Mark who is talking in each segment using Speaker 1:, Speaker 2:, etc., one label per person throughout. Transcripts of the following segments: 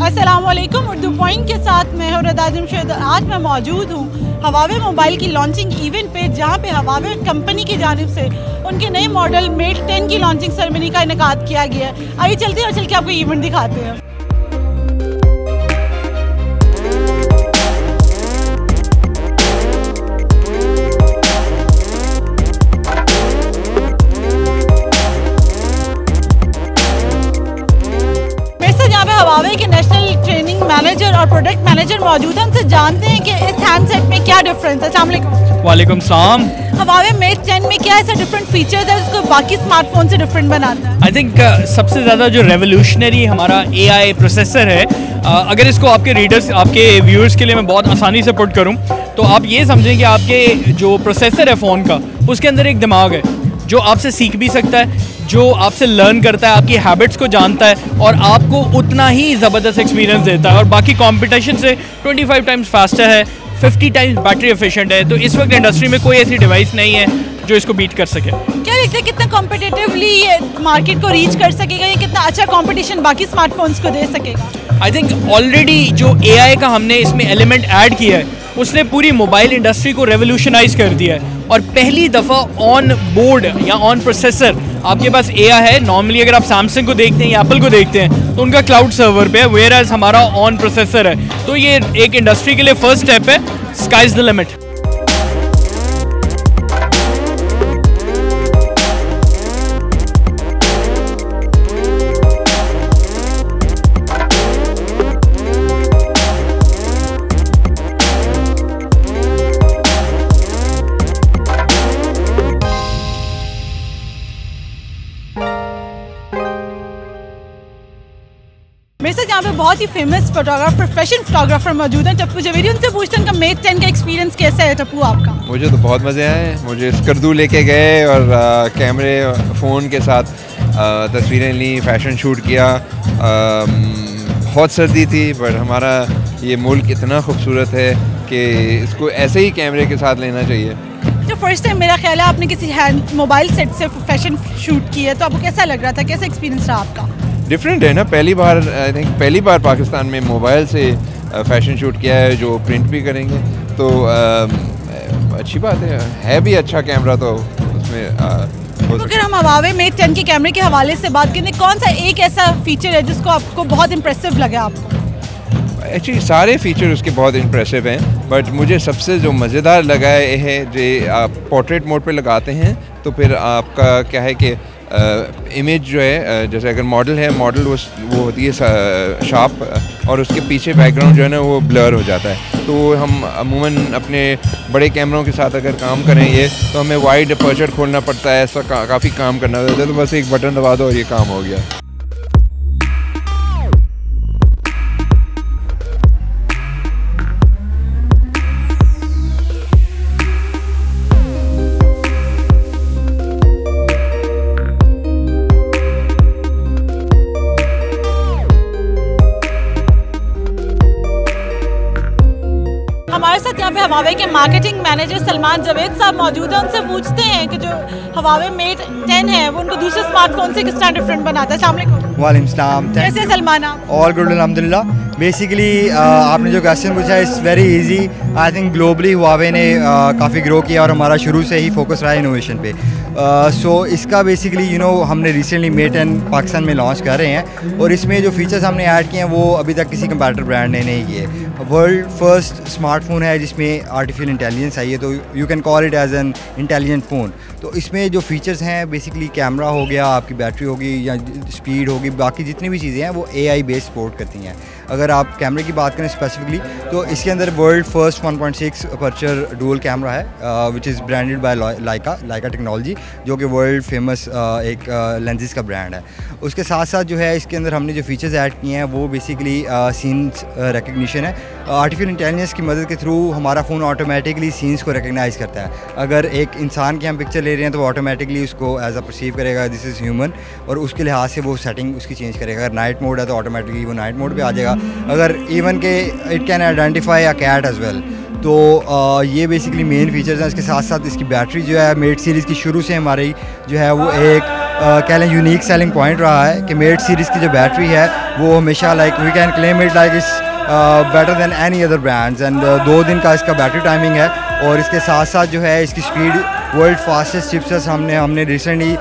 Speaker 1: अस्सलामुअलैकुम। उर्दू पॉइंट के साथ मैं हूं रदा जमशेद। आज मैं मौजूद हूं हवावे मोबाइल की लॉन्चिंग इवेंट पे, जहां पे हवावे कंपनी की जानिब से उनके नए मॉडल मेट 10 की लॉन्चिंग सेरेमनी का इनेकाद किया गया है। आइए चलते हैं और चल के आपको इवेंट दिखाते हैं। हवावे के नेशनल ट्रेनिंग मैनेजर और प्रोडक्ट मैनेजर मौजूद हैं, उनसे जानते हैं कि इस हैंडसेट में क्या डिफरेंस है। अस्सलाम वालेकुम।
Speaker 2: वालेकुम सलाम।
Speaker 1: हवावे मेट 10 में क्या ऐसा डिफरेंट फीचर्स है जिसको बाकी स्मार्टफोन से डिफरेंट बनाता है?
Speaker 2: आई थिंक सबसे ज़्यादा जो रेवोल्यूशनरी हमारा AI प्रोसेसर है, अगर इसको आपके रीडर्स, आपके व्यूअर्स के लिए मैं बहुत आसानी से पुट करूं तो आप ये समझें कि आपके जो प्रोसेसर है फ़ोन का, उसके अंदर एक दिमाग है जो आपसे सीख भी सकता है, जो आपसे लर्न करता है, आपकी हैबिट्स को जानता है और आपको उतना ही ज़बरदस्त एक्सपीरियंस देता है और बाकी कंपटीशन से 25 टाइम्स फास्टर है, 50 टाइम्स बैटरी एफिशिएंट है। तो इस वक्त इंडस्ट्री में कोई ऐसी डिवाइस नहीं है जो इसको बीट कर सके।
Speaker 1: क्या लगता है कितना कॉम्पिटिटिवली ये मार्केट को रीच कर सकेगा, या कितना अच्छा कंपटीशन बाकी स्मार्टफोन्स को दे सकेगा?
Speaker 2: आई थिंक ऑलरेडी जो AI का हमने इसमें एलिमेंट ऐड किया है, उसने पूरी मोबाइल इंडस्ट्री को रेवोल्यूशनाइज कर दिया है और पहली दफ़ा ऑन बोर्ड या ऑन प्रोसेसर आपके पास AI है। नॉर्मली अगर आप सैमसंग को देखते हैं या एप्पल को देखते हैं तो उनका क्लाउड सर्वर पे है, वेयर एज हमारा ऑन प्रोसेसर है। तो ये एक इंडस्ट्री के लिए फर्स्ट स्टेप है। Sky is the limit.
Speaker 1: मेरे साथ यहाँ पे बहुत ही फेमस फोटोग्राफर, फैशन फोटोग्राफर मौजूद हैं, टप्पू जवेरी। उनसे पूछते हैं उनका मेट 10 का एक्सपीरियंस कैसा है। टप्पू आपका?
Speaker 3: मुझे तो बहुत मज़े आए। मुझे स्कर्दू लेके गए और कैमरे फ़ोन के साथ तस्वीरें ली, फ़ैशन शूट किया। बहुत सर्दी थी बट हमारा ये मुल्क इतना खूबसूरत है कि इसको ऐसे ही कैमरे के साथ लेना चाहिए।
Speaker 1: जो फर्स्ट टाइम मेरा ख्याल है आपने किसी हैंड मोबाइल सेट से फैशन शूट की है, तो आपको कैसा लग रहा था, कैसा एक्सपीरियंस रहा आपका?
Speaker 3: डिफरेंट है ना, पहली बार आई थिंक पहली बार पाकिस्तान में मोबाइल से फ़ैशन शूट किया है जो प्रिंट भी करेंगे, तो अच्छी बात है भी अच्छा कैमरा तो उसमें
Speaker 1: तो अगर हम हवावे मेट 10 के कैमरे के हवाले से बात करें, कौन सा एक ऐसा फीचर है जिसको आपको बहुत इंप्रेसिव लगा आपको?
Speaker 3: एक्चुअली सारे फीचर उसके बहुत इंप्रेसिव हैं, बट मुझे सबसे जो मज़ेदार लगा है जो आप पोर्ट्रेट मोड पे लगाते हैं तो फिर आपका क्या है कि इमेज जो है, जैसे अगर मॉडल है, मॉडल वो होती है शार्प और उसके पीछे बैकग्राउंड जो है ना वो ब्लर हो जाता है। तो हम अमूमन अपने बड़े कैमरों के साथ अगर काम करें ये, तो हमें वाइड अपर्चर खोलना पड़ता है, ऐसा काफ़ी काम करना होता है। तो बस एक बटन दबा दो और ये काम हो गया।
Speaker 1: हमारे साथ यहाँ पे हवावे के मार्केटिंग मैनेजर सलमान जावेद साहब मौजूद हैं। उनसे पूछते हैं कि जो हवावे मेट 10 है वो उनको दूसरे स्मार्टफोन से किस तरह डिफरेंट बनाता है। अस्सलाम वालेकुम।
Speaker 4: वालेकुम सलाम।
Speaker 1: कैसे सलमान आप?
Speaker 4: ऑल गुड अल्हम्दुलिल्लाह। बेसिकली आपने जो क्वेश्चन पूछा है it's very easy. I think globally Huawei ने काफ़ी ग्रो किया और हमारा शुरू से ही फोकस रहा है इनोवेशन पे। सो इसका बेसिकली हमने रिसेंटली मेट 10 पाकिस्तान में लॉन्च कर रहे हैं और इसमें जो फीचर्स हमने ऐड किए हैं वो अभी तक किसी कंपैरेटर ब्रांड ने नहीं किए। वर्ल्ड फर्स्ट स्मार्टफोन है जिसमें आर्टिफिशियल इंटेलिजेंस आई है, तो you can call it as an intelligent phone. तो इसमें जो फीचर्स हैं बेसिकली कैमरा हो गया, आपकी बैटरी होगी या स्पीड होगी, बाकी जितनी भी चीज़ें हैं वो AI बेस्ड सपोर्ट करती हैं। अगर आप कैमरे की बात करें स्पेसिफिकली तो इसके अंदर world first 1.6 aperture dual camera है which is branded by Leica technology, जो कि वर्ल्ड फेमस एक लेंसेज का ब्रांड है। उसके साथ साथ जो है इसके अंदर हमने जो फीचर्स ऐड किए हैं वो बेसिकली सीन्स रिकग्निशन है। आर्टिफिशियल इंटेलिजेंस की मदद के थ्रू हमारा फ़ोन ऑटोमेटिकली सीन्स को रिकग्नाइज़ करता है। अगर एक इंसान की हम पिक्चर ले रहे हैं तो ऑटोमेटिकली उसको एज अ परसीव करेगा दिस इज़ ह्यूमन, और उसके लिहाज से वो सेटिंग उसकी चेंज करेगा। अगर नाइट मोड है तो ऑटोमेटिकली वो नाइट मोड पे आ जाएगा। अगर इवन के it can identify a cat as well. तो ये बेसिकली मेन फीचर्स हैं। इसके साथ साथ इसकी बैटरी जो है मेट सीरीज़ की शुरू से हमारी जो है वो एक कह लें यूनिक सेलिंग पॉइंट रहा है कि मेट सीरीज़ की जो बैटरी है वो हमेशा like we can claim it like is better than any other brands and 2 दिन का इसका बैटरी टाइमिंग है और इसके साथ साथ जो है इसकी स्पीड वर्ल्ड फास्टेस्ट चिपसेट हमने रिसेंटली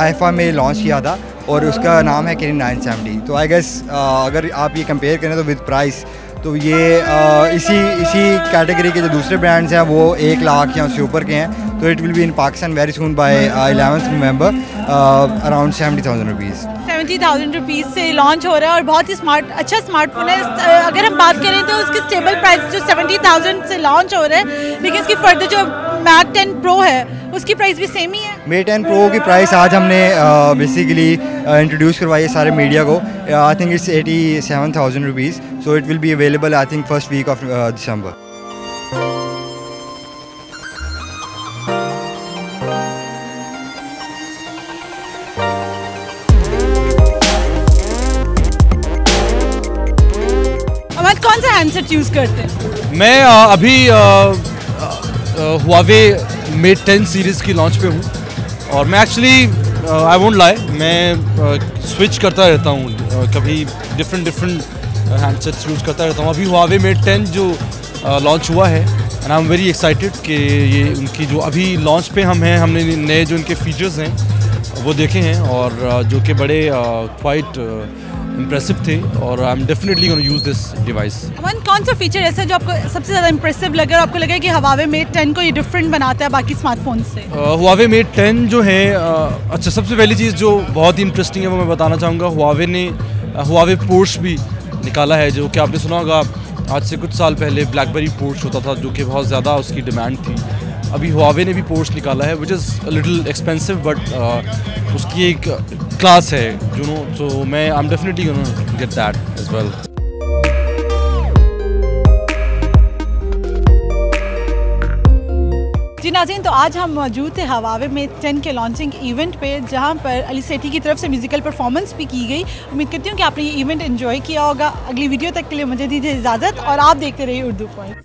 Speaker 4: IFA में लॉन्च किया था और उसका नाम है Kirin 970। तो आई गेस अगर आप ये कंपेयर करें तो विद प्राइस तो ये इसी कैटेगरी के जो दूसरे ब्रांड्स हैं वो 1 लाख या उससे ऊपर के हैं। तो it will be in Pakistan very soon by 11th November around 70,000 rupees.
Speaker 1: 70,000 rupees से लॉन्च हो रहा है और बहुत ही अच्छा स्मार्टफोन है। अगर हम बात करें तो उसकी स्टेबल प्राइस जो 70,000 से लॉन्च हो रहा है, लेकिन इसकी फर्दर जो Mate 10 Pro है उसकी प्राइस भी सेम ही है।
Speaker 4: Mate 10 Pro की प्राइस आज हमने बेसिकली इंट्रोड्यूस करवाई है सारे मीडिया को। I think it's 87,000 rupees. So it will be available I think first week of December.
Speaker 1: कौन सा हैंडसेट यूज़ करते हैं?
Speaker 5: मैं अभी हुआवे मेट 10 सीरीज़ की लॉन्च पे हूँ और मैं एक्चुअली आई वोंट लाई मैं स्विच करता रहता हूँ, कभी डिफरेंट हैंडसेट्स यूज़ करता रहता हूँ। अभी हुआवे मेट 10 जो लॉन्च हुआ है and I am very excited कि ये उनकी जो अभी लॉन्च पे हमने नए जो उनके फीचर्स हैं वो देखे हैं और जो कि बड़े क्वाइट इम्प्रेसिव थे और I am definitely gonna use this device.
Speaker 1: Aman, कौन सा फीचर ऐसा जो आपको सबसे ज़्यादा इम्प्रेसिव लगा और आपको लगा कि Huawei Mate 10 को ये डिफरेंट बनाता है बाकी स्मार्टफोन से?
Speaker 5: Huawei Mate 10 जो है अच्छा, सबसे पहली चीज़ जो बहुत ही इंटरेस्टिंग है वो मैं बताना चाहूँगा, Huawei ने Huawei Porsche भी निकाला है, जो कि आपने सुना होगा आज से कुछ साल पहले BlackBerry Porsche होता था जो कि बहुत ज़्यादा उसकी डिमांड थी। अभी Huawei ने भी Porsche निकाला है which is little expensive but उसकी एक क्लास है यू नो, सो मैं I am definitely gonna get that as well.
Speaker 1: जी नाज़रीन, तो आज हम मौजूद थे Huawei Mate 10 के लॉन्चिंग इवेंट पे, जहां पर अली सेठी की तरफ से म्यूज़िकल परफॉर्मेंस भी की गई। उम्मीद करती हूँ कि आपने ये इवेंट एंजॉय किया होगा। अगली वीडियो तक के लिए मुझे दीजिए इजाज़त और आप देखते रहिए उर्दू पॉइंट।